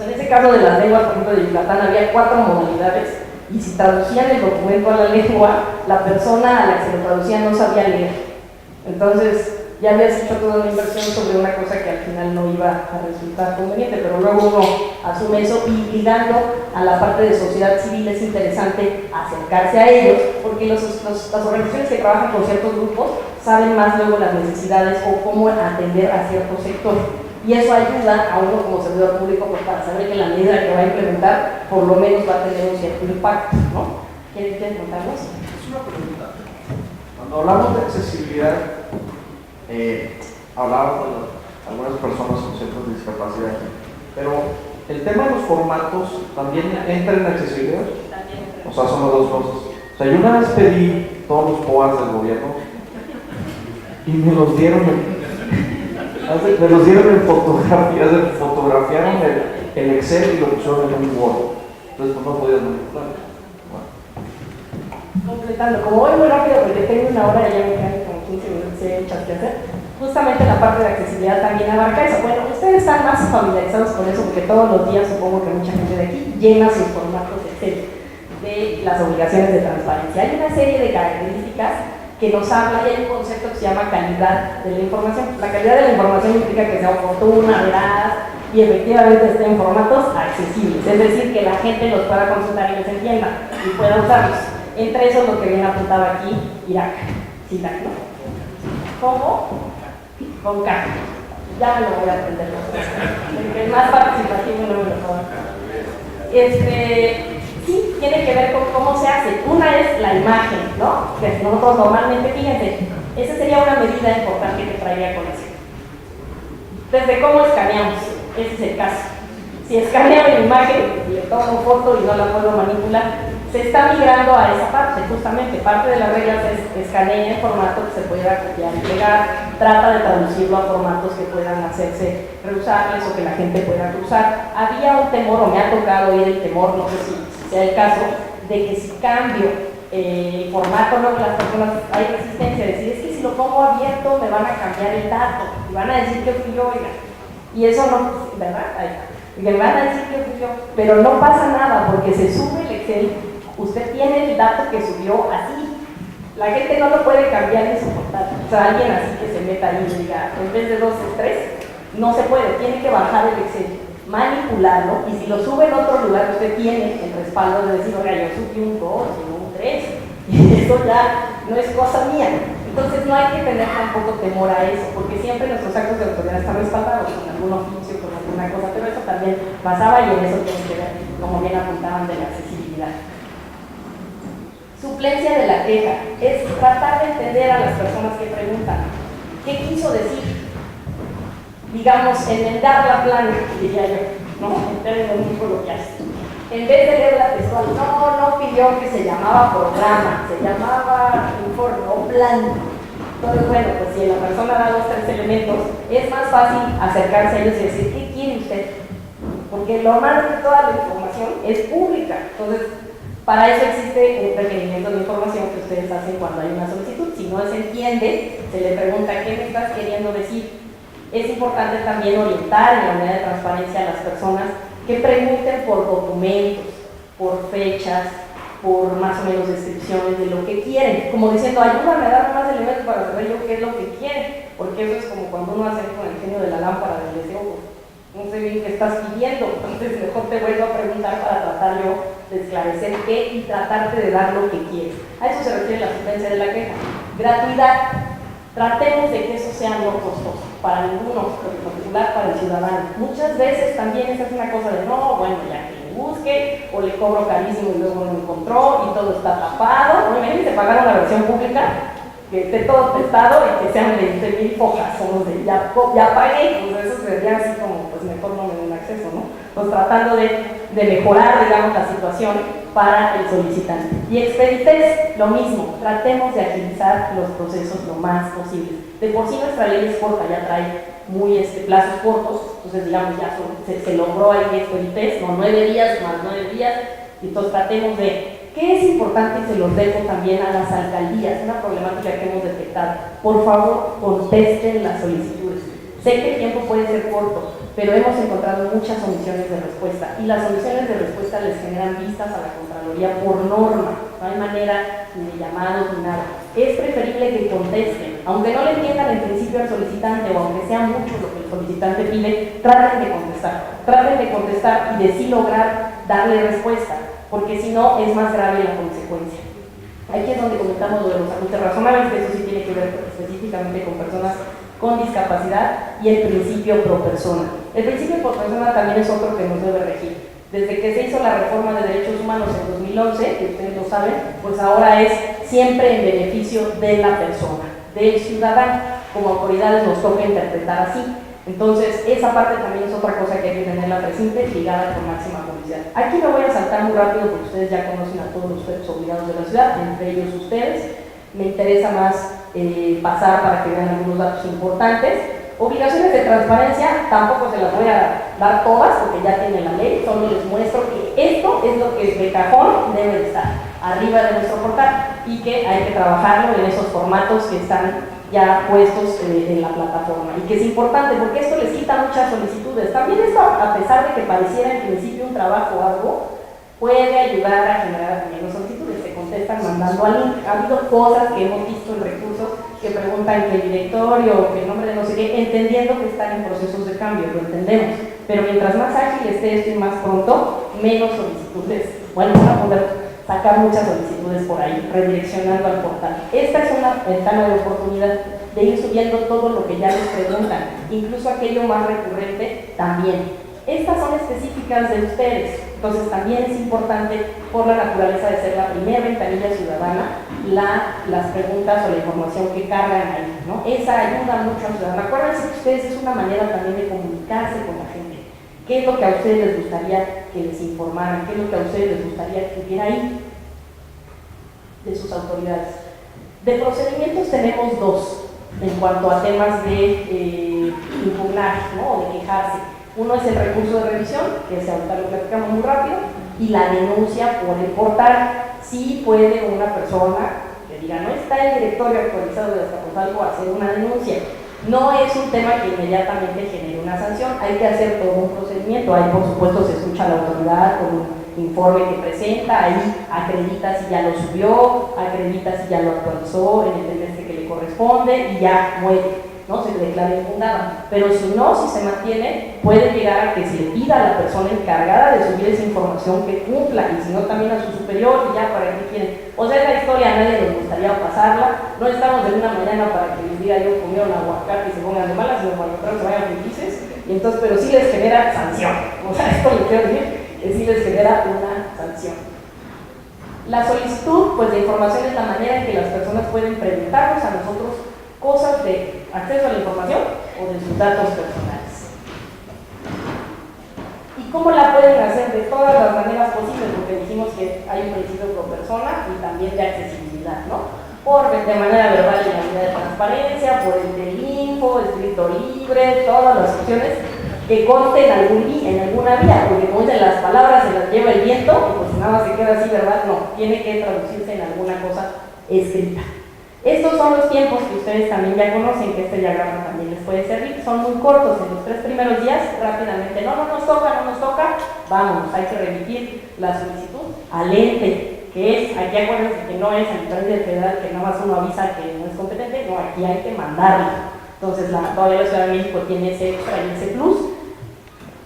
En ese caso de las lenguas, por ejemplo, de Yucatán, había 4 modalidades y si traducían el documento a la lengua, la persona a la que se lo traducía no sabía leer. Entonces, ya habías hecho toda una inversión sobre una cosa que al final no iba a resultar conveniente, pero luego uno asume eso y ligando a la parte de sociedad civil es interesante acercarse a ellos, porque las organizaciones que trabajan con ciertos grupos saben más luego las necesidades o cómo atender a cierto sector. Y eso ayuda a uno como servidor público pues, para saber que la medida que va a implementar por lo menos va a tener un cierto impacto, ¿no? ¿Quieren preguntarnos? Es una pregunta. Cuando hablamos de accesibilidad, hablábamos de algunas personas con ciertas discapacidades, pero el tema de los formatos también entra en accesibilidad. O sea, son las dos cosas. O sea, yo una vez pedí todos los POAs del gobierno y me los dieron en fotografías, fotografiaron el Excel y lo pusieron en un Word. Entonces pues, no podías manipular. Bueno. Completando, como voy muy rápido porque tengo una hora y ya me quedan como 15 minutos y hay muchas que hacer, justamente la parte de accesibilidad también abarca eso. Bueno, ustedes están más familiarizados con eso porque todos los días supongo que mucha gente de aquí llena sus formatos Excel de las obligaciones de transparencia. Hay una serie de características que nos habla, y hay un concepto que se llama calidad de la información. La calidad de la información implica que sea oportuna, veraz y efectivamente esté en formatos accesibles, es decir, que la gente los pueda consultar y los entienda y pueda usarlos. Entre eso es lo que viene apuntado aquí, Irak, SIDAC, ¿no? ¿Cómo? Con K. Ya me lo voy a aprender. El más participativo no me lo puedo. Sí, tiene que ver con cómo se hace. Una es la imagen, ¿no? Que nosotros normalmente, fíjense, esa sería una medida importante que traería con eso. Desde cómo escaneamos, ese es el caso. Si escaneo la imagen, le tomo foto y no la puedo manipular, se está migrando a esa parte, justamente. Parte de las reglas es escanea en formato que se pueda copiar y pegar, trata de traducirlo a formatos que puedan hacerse reusables o que la gente pueda cruzar. Había un temor, o me ha tocado oír el temor, no sé si sea el caso, de que si cambio el formato, no, las personas, hay resistencia a decir, es que si lo pongo abierto me van a cambiar el dato y van a decir que fui yo, oiga. Y eso no, ¿verdad? Me van a decir que fui yo, pero no pasa nada porque se sube el Excel. Usted tiene el dato que subió así. La gente no lo puede cambiar en su portal. O sea, alguien así que se meta ahí y diga, en vez de 2 es 3, no se puede. Tiene que bajar el Excel, manipularlo, y si lo sube en otro lugar, usted tiene el respaldo de decir, oiga, yo subí un 2 y no un 3. Y eso ya no es cosa mía. Entonces no hay que tener tampoco temor a eso, porque siempre nuestros actos de autoridad están respaldados con algún oficio, con alguna cosa, pero eso también pasaba y en eso tiene que ver, como bien apuntaban, de la accesibilidad. Suplencia de la queja es tratar de entender a las personas que preguntan qué quiso decir, digamos, enmendar la plana, diría yo, ¿no? En términos muy coloquiales. En vez de leer la textual, no pidió que se llamaba programa, se llamaba informe o plan. Entonces, bueno, pues si la persona da 2 o 3 elementos, es más fácil acercarse a ellos y decir, ¿qué quiere usted? Porque lo más de toda la información es pública. Entonces, para eso existe un requerimiento de información que ustedes hacen cuando hay una solicitud. Si no se entiende, se le pregunta, ¿qué me estás queriendo decir? Es importante también orientar en la medida de transparencia a las personas que pregunten por documentos, por fechas, por más o menos descripciones de lo que quieren, como diciendo, ayúdame a dar más elementos para saber yo qué es lo que quieren, porque eso es como cuando uno hace con el genio de la lámpara del deseo, no sé bien qué estás pidiendo, entonces mejor te vuelvo a preguntar para tratar yo de esclarecer qué y tratarte de dar lo que quieres. A eso se refiere la suplencia de la queja. Gratuidad. Tratemos de que eso sea no costoso para ninguno, pero en particular para el ciudadano. Muchas veces también esa es una cosa de no, bueno, ya que le busque, o le cobro carísimo y luego no encontró y todo está tapado. Imagínense pagar una versión pública que esté todo testado y que sean 20,000 hojas, como de ya pagué, pues eso sería así como, pues mejor no me den acceso, ¿no? Pues tratando de mejorar, digamos, la situación para el solicitante. Y Expeditez, lo mismo, tratemos de agilizar los procesos lo más posible. De por sí nuestra ley es corta, ya trae muy plazos cortos, entonces digamos ya se logró ahí Expeditez, no 9 días más 9 días, y entonces tratemos de, ¿qué es importante? Y se los dejo también a las alcaldías, una problemática que hemos detectado. Por favor, contesten las solicitudes. Sé que el tiempo puede ser corto, pero hemos encontrado muchas omisiones de respuesta y las omisiones de respuesta les generan vistas a la Contraloría por norma, no hay manera ni de llamados ni nada. Es preferible que contesten, aunque no le entiendan en principio al solicitante o aunque sea mucho lo que el solicitante pide, traten de contestar y de sí lograr darle respuesta, porque si no es más grave la consecuencia. Aquí es donde comentamos lo de los ajustes razonables, que eso sí tiene que ver específicamente con personas con discapacidad, y el principio pro persona. El principio pro persona también es otro que nos debe regir. Desde que se hizo la reforma de derechos humanos en 2011, que ustedes lo saben, pues ahora es siempre en beneficio de la persona, del ciudadano. Como autoridades nos toca interpretar así. Entonces, esa parte también es otra cosa que hay que tenerla presente, ligada con máxima publicidad. Aquí me voy a saltar muy rápido porque ustedes ya conocen a todos los cuerpos obligados de la ciudad, entre ellos ustedes. Me interesa más pasar para que vean algunos datos importantes. Obligaciones de transparencia, tampoco se las voy a dar todas porque ya tiene la ley, solo les muestro que esto es lo que de cajón debe de estar arriba de nuestro portal y que hay que trabajarlo en esos formatos que están ya puestos en la plataforma, y que es importante porque esto les quita muchas solicitudes. También esto, a pesar de que pareciera en principio un trabajo arduo, puede ayudar a generar también las solicitudes. Se contestan mandando al link. Ha habido cosas que hemos visto en recursos que preguntan que el directorio o que el nombre de no sé qué, entendiendo que están en procesos de cambio, lo entendemos, pero mientras más ágil esté esto y más pronto, menos solicitudes. Bueno, van a poder sacar muchas solicitudes por ahí, redireccionando al portal. Esta es una ventana de oportunidad de ir subiendo todo lo que ya les preguntan, incluso aquello más recurrente también. Estas son específicas de ustedes, entonces también es importante, por la naturaleza de ser la primera ventanilla ciudadana, las preguntas o la información que cargan ahí, ¿no? Esa ayuda mucho al ciudadano. Acuérdense que ustedes es una manera también de comunicarse con la gente. ¿Qué es lo que a ustedes les gustaría que les informaran? ¿Qué es lo que a ustedes les gustaría que hubiera ahí de sus autoridades? De procedimientos tenemos dos en cuanto a temas de impugnar, ¿no? O de quejarse. Uno es el recurso de revisión, que ahorita lo platicamos muy rápido, y la denuncia por el portal. Sí puede una persona que diga, no está el directorio actualizado de Azcapotzalco, hacer una denuncia. No es un tema que inmediatamente genere una sanción, hay que hacer todo un procedimiento. Ahí, por supuesto, se escucha a la autoridad con un informe que presenta, ahí acredita si ya lo subió, acredita si ya lo actualizó en el trimestre que le corresponde y ya muere, ¿no? Se declara infundada. Pero si no, si se mantiene, puede llegar a que se le pida a la persona encargada de subir esa información que cumpla, y si no también a su superior, y ya para qué quieren. O sea, esa historia a nadie nos gustaría pasarla. No estamos de una mañana para que les diga yo comieron aguacate y se pongan de malas, sino para que se vayan felices. Y entonces, pero sí les genera sanción. O sea, esto lo quiero decir, que sí les genera una sanción. La solicitud, pues, de información es la manera en que las personas pueden preguntarnos a nosotros cosas de acceso a la información o de sus datos personales. ¿Y cómo la pueden hacer? De todas las maneras posibles, porque dijimos que hay un principio pro persona y también de accesibilidad, ¿no? De manera verbal y en la vía de transparencia, por el info, escrito libre, todas las opciones que consten en alguna vía, porque como dicen, las palabras se las lleva el viento, y pues nada más se queda así, ¿verdad? No, tiene que traducirse en alguna cosa escrita. Estos son los tiempos que ustedes también ya conocen, que este diagrama también les puede servir. Son muy cortos, en los 3 primeros días, rápidamente, no nos toca, vamos, hay que remitir la solicitud al ente, que es, aquí acuérdense que no es a nivel del federal, que nada más uno avisa que no es competente, no, aquí hay que mandarlo. Entonces, todavía la Ciudad de México tiene ese extra y ese plus.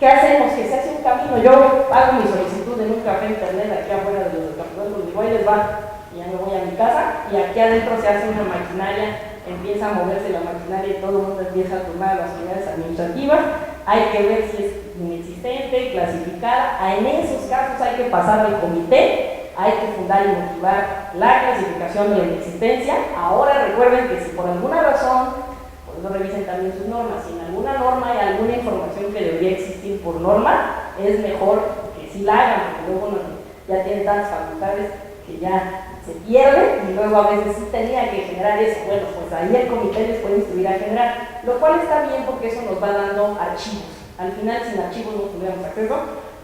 ¿Qué hacemos? Que se hace un camino. Yo hago mi solicitud en un café internet aquí afuera de los capitales, digo, ahí les va. Ya me voy a mi casa y aquí adentro se hace una maquinaria, empieza a moverse la maquinaria y todo el mundo empieza a tomar las unidades administrativas. Hay que ver si es inexistente, clasificada. En esos casos hay que pasar al comité, hay que fundar y motivar la clasificación de la inexistencia. Ahora recuerden que si por alguna razón, por eso revisen también sus normas, si en alguna norma hay alguna información que debería existir por norma, es mejor que sí la hagan, porque luego uno ya tiene tantas facultades que ya se pierde y luego a veces sí tenía que generar eso. Bueno, pues ahí el comité les puede instruir a generar, lo cual está bien porque eso nos va dando archivos. Al final, sin archivos no tuviéramos acceso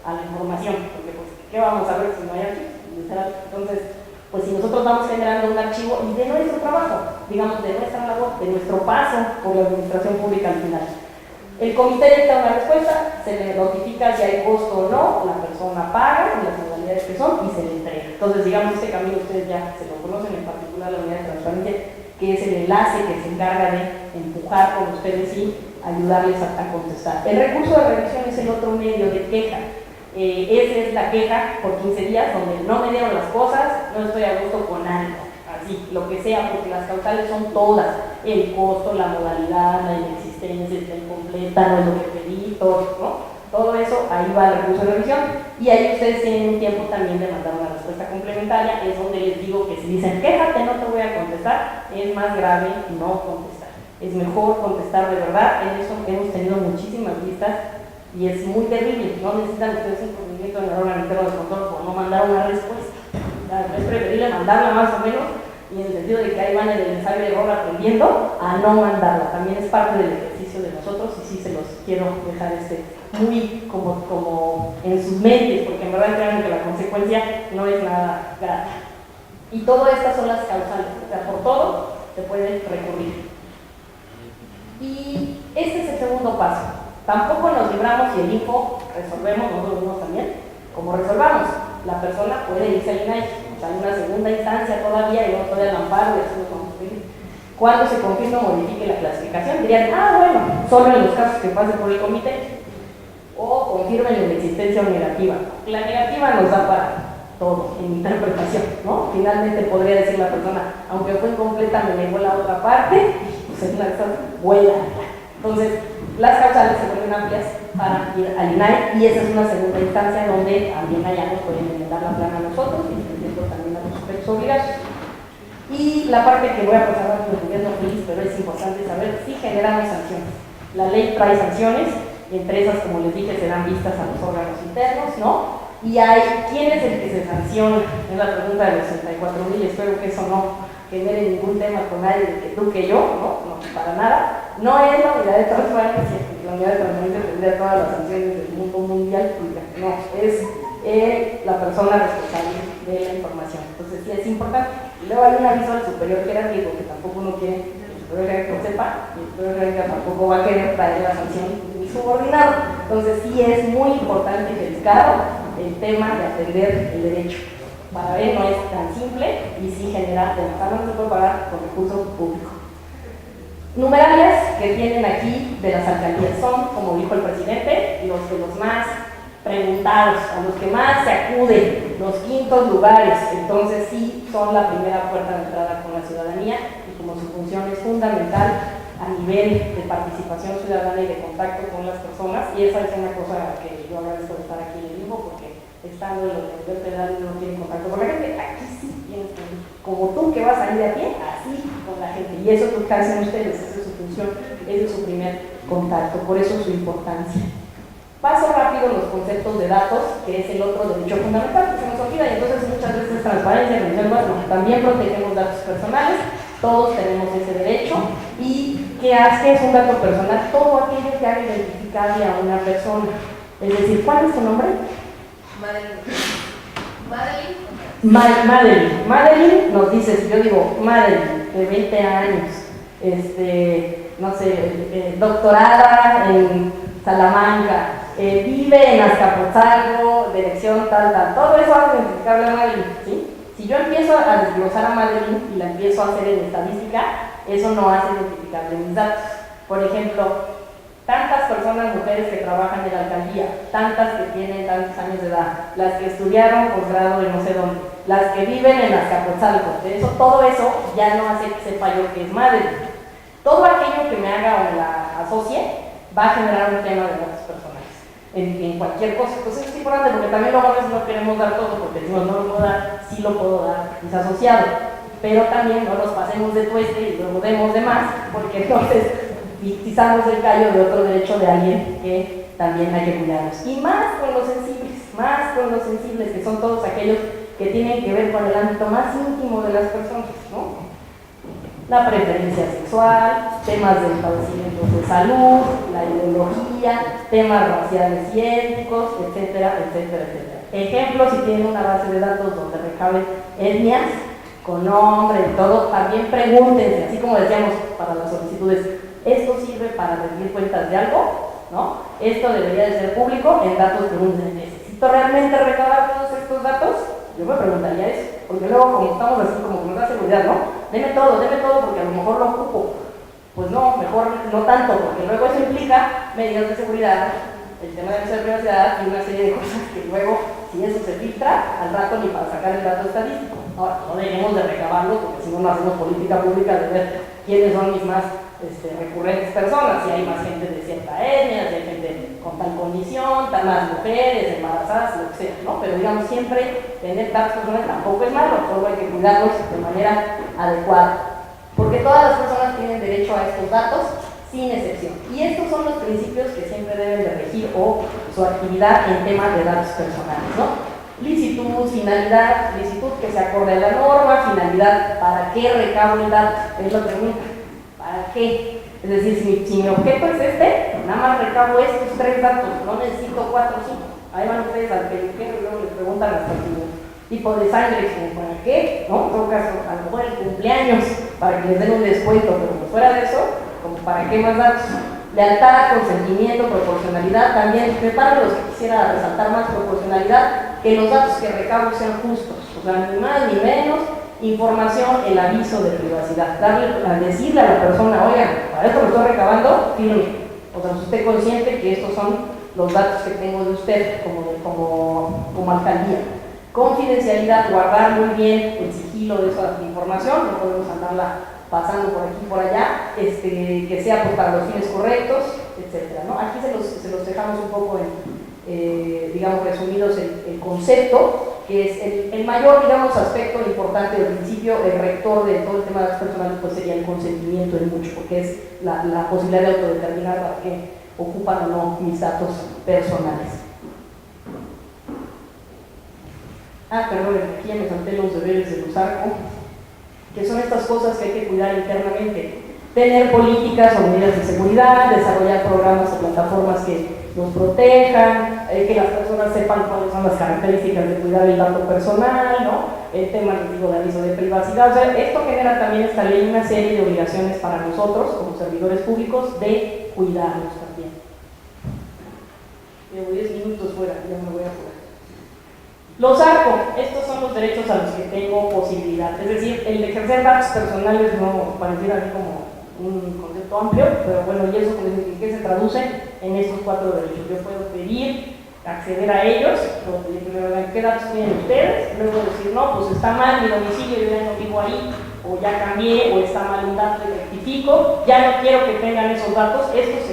a la información, porque pues, ¿qué vamos a ver si no hay archivos? Entonces, pues si nosotros vamos generando un archivo y de nuestro trabajo, digamos, de nuestra labor, de nuestro paso por la administración pública al final. El comité dicta una respuesta, se le notifica si hay costo o no, la persona paga las modalidades que son y se le entrega. Entonces, digamos, este camino ustedes ya se lo conocen, en particular la unidad de transparencia, que es el enlace que se encarga de empujar con ustedes y ayudarles a contestar. El recurso de revisión es el otro medio de queja. Esa es la queja por 15 días, donde no me dieron las cosas, no estoy a gusto con algo, así, lo que sea, porque las causales son todas, el costo, la modalidad, la inexistencia, está incompleta, no es lo que pedí, todo, ¿no? Todo eso, ahí va el recurso de revisión, y ahí ustedes tienen un tiempo también de mandar una respuesta complementaria, es donde les digo que si dicen, quéjate, no te voy a contestar, es más grave no contestar, es mejor contestar de verdad. En eso hemos tenido muchísimas listas, y es muy terrible, no necesitan ustedes un procedimiento de error interno de control por no mandar una respuesta. Es preferible mandarla más o menos, y en el sentido de que ahí van en el ensayo de error aprendiendo, a no mandarla. También es parte del ejercicio de nosotros, y sí se los quiero dejar muy como en sus mentes, porque en verdad crean que la consecuencia no es nada grata. Y todas estas son las causales, o sea, por todo se puede recurrir. Y este es el segundo paso. Tampoco nos libramos y el info resolvemos, nosotros mismos también, como resolvamos. La persona puede irse al INAI, o sea, hay una segunda instancia todavía y luego todavía el amparo y así lo vamos a pedir. Cuando se confirme o modifique la clasificación, dirían, bueno, solo en los casos que pasen por el comité, o confirmen la existencia o negativa. La negativa nos da para todo, en interpretación, ¿no? Finalmente podría decir la persona, aunque fue incompleta, me negó la otra parte, pues es una vuela. Entonces, las causales se vuelven amplias para ir al INAI, y esa es una segunda instancia donde también allá nos pueden enmendar la plana a nosotros, y entendiendo también a los sujetos obligados. Y la parte que voy a pasar a mi gobierno feliz, pero es importante saber, si generamos sanciones. La ley trae sanciones, entre esas, como les dije, serán vistas a los órganos internos, ¿no? Y hay, ¿quién es el que se sanciona? Es la pregunta de los 64,000, espero que eso no genere ningún tema con nadie, de que tú que yo, no, para nada. No es la unidad de transparencia, porque la unidad de transparencia tendría todas las sanciones del mundo mundial, no, es la persona responsable de la información. Entonces sí es importante. Y luego hay un aviso al superior jerárquico, que tampoco uno quiere que el superior jerárquico sepa, y el superior jerárquico tampoco va a querer traer la sanción ni subordinado. Entonces sí es muy importante y delicado el tema de atender el derecho. Para ver, no es tan simple y sí genera, de la no se puede pagar con recursos públicos. Numerarias que tienen aquí de las alcaldías son, como dijo el presidente, los de los más preguntados, a los que más se acuden, los quintos lugares. Entonces sí son la primera puerta de entrada con la ciudadanía, y como su función es fundamental a nivel de participación ciudadana y de contacto con las personas, y esa es una cosa que yo agradezco de estar aquí en el INFO, porque estando en la universidad federal uno tiene contacto con la gente. Aquí sí tienes que, como tú que vas a ir de a pie, así con la gente, y eso es lo que hacen ustedes, esa es su función, ese es su primer contacto, por eso su importancia. Paso rápido los conceptos de datos, que es el otro derecho fundamental que se nos olvida, y entonces muchas veces transparencia, bueno, también protegemos datos personales, todos tenemos ese derecho. ¿Y qué hace? Es un dato personal, todo aquello que haga identificable a una persona. Es decir, ¿cuál es tu nombre? Madeline nos dice, si yo digo Madeline, de 20 años, no sé, doctorada en Salamanca, vive en Azcapotzalco, dirección tal, todo eso hace identificable a Madeline, ¿sí? Si yo empiezo a desglosar a Madeline y la empiezo a hacer en estadística, eso no hace identificable mis datos. Por ejemplo, tantas personas, mujeres que trabajan en la alcaldía, tantas que tienen tantos años de edad, las que estudiaron posgrado de no sé dónde, las que viven en Azcapotzalco, todo eso ya no hace que sepa yo que es Madeline. Todo aquello que me haga o la asocie va a generar un tema de datos personales en cualquier cosa. Entonces es importante, porque también luego a veces no queremos dar todo, porque decimos no lo puedo dar, sí lo puedo dar, es asociado, pero también no nos pasemos de tueste y luego demos de más, porque entonces pisamos el callo de otro derecho de alguien que también hay que cuidarlos. Y más con los sensibles, que son todos aquellos que tienen que ver con el ámbito más íntimo de las personas, ¿no? La preferencia sexual, temas de padecimientos de salud, la ideología, temas raciales y étnicos, etcétera, etcétera, etcétera. Ejemplo, si tienen una base de datos donde recaben etnias, con nombre y todo, también pregúntense, así como decíamos para las solicitudes, ¿esto sirve para rendir cuentas de algo? ¿No? Esto debería de ser público en datos de un ¿necesito realmente recabar todos estos datos? Yo me preguntaría eso, porque luego como estamos así como que nos da seguridad, ¿no? Deme todo porque a lo mejor lo ocupo. Pues no, mejor no tanto, porque luego eso implica medidas de seguridad, el tema de la privacidad y una serie de cosas que luego, si eso se filtra, al rato ni para sacar el dato estadístico. Ahora, no debemos de recabarlo, porque si no, no hacemos política pública de ver quiénes son mis más recurrentes personas, si hay más gente de cierta etnia, si hay gente con tal condición, más mujeres, embarazadas, lo que sea, ¿no? Pero digamos, siempre tener datos personales tampoco es malo, solo hay que cuidarlos de manera adecuada, porque todas las personas tienen derecho a estos datos sin excepción. Y estos son los principios que siempre deben de regir o su actividad en temas de datos personales, ¿no? Licitud, finalidad, licitud que se acorde a la norma, finalidad, ¿para qué recabo el dato? Es la pregunta. ¿Para qué? Es decir, si mi objeto es nada más recabo estos 3 datos, no necesito 4 o 5. Ahí van ustedes al peluquero y luego les preguntan hasta su tipo de sangre, como ¿para qué? ¿No? En todo caso, a lo mejor el cumpleaños, para que les den un descuento, pero fuera de eso, como ¿para qué más datos? Lealtad, consentimiento, proporcionalidad, también preparo los que quisiera resaltar más proporcionalidad, que los datos que recabo sean justos, o sea, ni más ni menos. Información, el aviso de privacidad, decirle a la persona, oigan, para esto lo estoy recabando, firme, o sea, usted consciente que estos son los datos que tengo de usted como alcaldía. Confidencialidad, guardar muy bien el sigilo de esa información, no podemos andarla pasando por aquí y por allá, que sea pues, para los fines correctos, etcétera, ¿no? Aquí se los dejamos un poco digamos, resumidos el concepto, que es el mayor, digamos, aspecto importante del principio, el rector de todo el tema de las personales, pues sería el consentimiento en mucho, porque es la posibilidad de autodeterminar para qué ocupan o no mis datos personales. Perdón, aquí ya me salté los deberes de los ARCO, que son estas cosas que hay que cuidar internamente. Tener políticas o medidas de seguridad, desarrollar programas o plataformas que nos protejan, que las personas sepan cuáles son las características de cuidar el dato personal, ¿no? El tema, les digo, de aviso de privacidad. O sea, esto genera también esta ley una serie de obligaciones para nosotros, como servidores públicos, de cuidarnos también. Llevo 10 minutos fuera, ya me voy a apurar. Los ARCO, estos son los derechos a los que tengo posibilidad. Es decir, el de ejercer datos personales no pareciera a mí como un concepto amplio, pero bueno, y eso ¿en qué se traduce? En estos 4 derechos. Yo puedo pedir acceder a ellos, primero qué datos tienen ustedes, luego decir, no, pues está mal mi domicilio, yo ya no vivo ahí, o ya cambié, o está mal un dato y rectifico, ya no quiero que tengan esos datos. Estos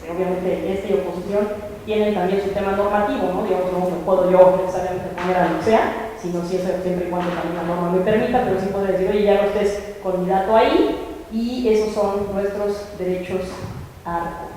obviamente, y oposición tienen también su tema normativo, ¿no? Digamos, no puedo yo necesariamente poner a lo que sea, sino siempre y cuando también la norma me permita, pero sí puedo decir, oye, ya no estés con mi dato ahí, y esos son nuestros derechos ARCO.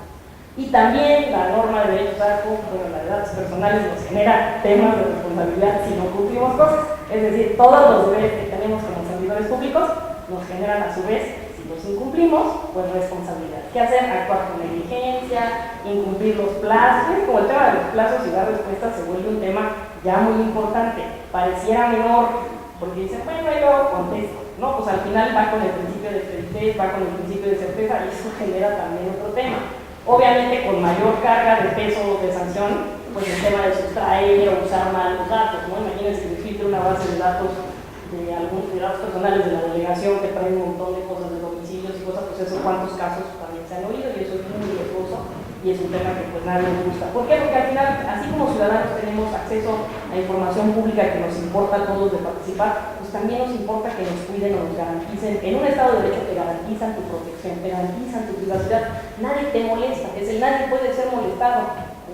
Y también la norma de derechos ARCO, bueno, la de datos personales nos genera temas de responsabilidad si no cumplimos cosas. Es decir, todos los deberes que tenemos como servidores públicos nos generan a su vez, si los incumplimos, pues responsabilidad. ¿Qué hacer? Actuar con negligencia, incumplir los plazos. Como el tema de los plazos y dar respuestas se vuelve un tema ya muy importante. Pareciera menor, porque dicen, bueno, yo contesto. No, pues al final va con el principio de expertise, va con el principio de certeza, y eso genera también otro tema. Obviamente con mayor carga de peso de sanción, pues el tema de sustraer o usar mal los datos, ¿no? Imagínense que filtre una base de datos de algunos datos personales de la delegación que traen un montón de cosas de domicilios y cosas, pues eso cuántos casos también se han oído, y eso es muy riesgoso y es un tema que pues nadie nos gusta. ¿Por qué? Porque al final, así como ciudadanos tenemos acceso a información pública que nos importa a todos de participar, pues también nos importa que nos cuiden o nos garanticen. En un Estado de Derecho te garantizan tu protección, te garantizan tu privacidad, nadie te molesta, nadie puede ser molestado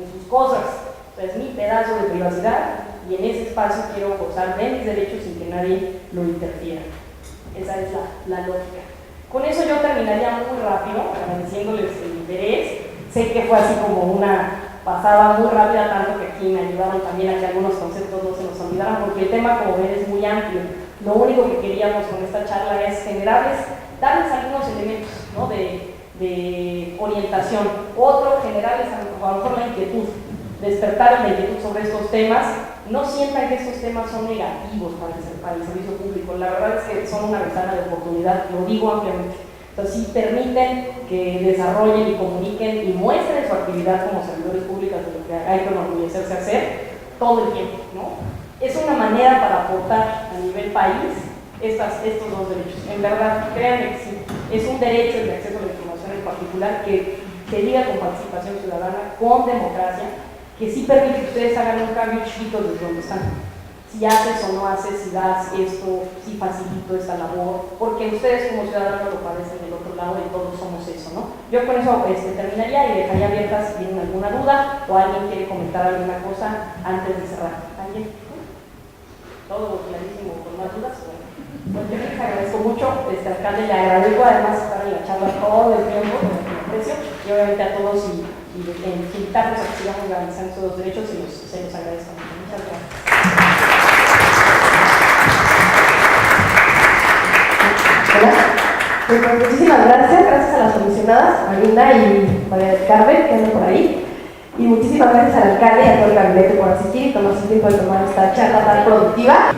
en sus cosas. O sea, es mi pedazo de privacidad y en ese espacio quiero gozar de mis derechos sin que nadie lo interfiera. Esa es la lógica. Con eso yo terminaría muy rápido, agradeciéndoles el interés. Sé que fue así como una pasaba muy rápida, tanto que aquí me ayudaron también a que algunos conceptos no se nos olvidaran, porque el tema, como ven, es muy amplio. Lo único que queríamos con esta charla es generarles, darles algunos elementos, ¿no?, de orientación. Otro, generarles a lo mejor la inquietud, despertar la inquietud sobre estos temas. No sientan que estos temas son negativos para el servicio público. La verdad es que son una ventana de oportunidad, lo digo ampliamente. Entonces, sí permiten que desarrollen y comuniquen y muestren su actividad como servidores públicos, de lo que hay que enorgullecerse hacer todo el tiempo, ¿no? Es una manera para aportar a nivel país estos dos derechos. En verdad, créanme que sí, es un derecho el de acceso a la información en particular que se liga con participación ciudadana, con democracia, que sí permite que ustedes hagan un cambio chiquito desde donde están. Si haces o no haces, si das esto, si facilito esta labor, porque ustedes como ciudadanos lo padecen del otro lado y todos somos eso, ¿no? Yo con eso terminaría y dejaría abiertas si tienen alguna duda o alguien quiere comentar alguna cosa antes de cerrar. ¿Alguien? Todo clarísimo, con más dudas. Bueno, yo les agradezco mucho, alcalde, le agradezco además estar en la charla todo el tiempo, con el aprecio, y obviamente a todos y invitarlos a que sigamos garantizando todos los derechos y se los agradezco mucho. Muchas gracias. Hola. Pues, muchísimas gracias a las comisionadas, a Linda y María del Carmen, que andan por ahí. Y muchísimas gracias al alcalde y a todo el gabinete por asistir y tomarse el tiempo de tomar esta charla tan productiva.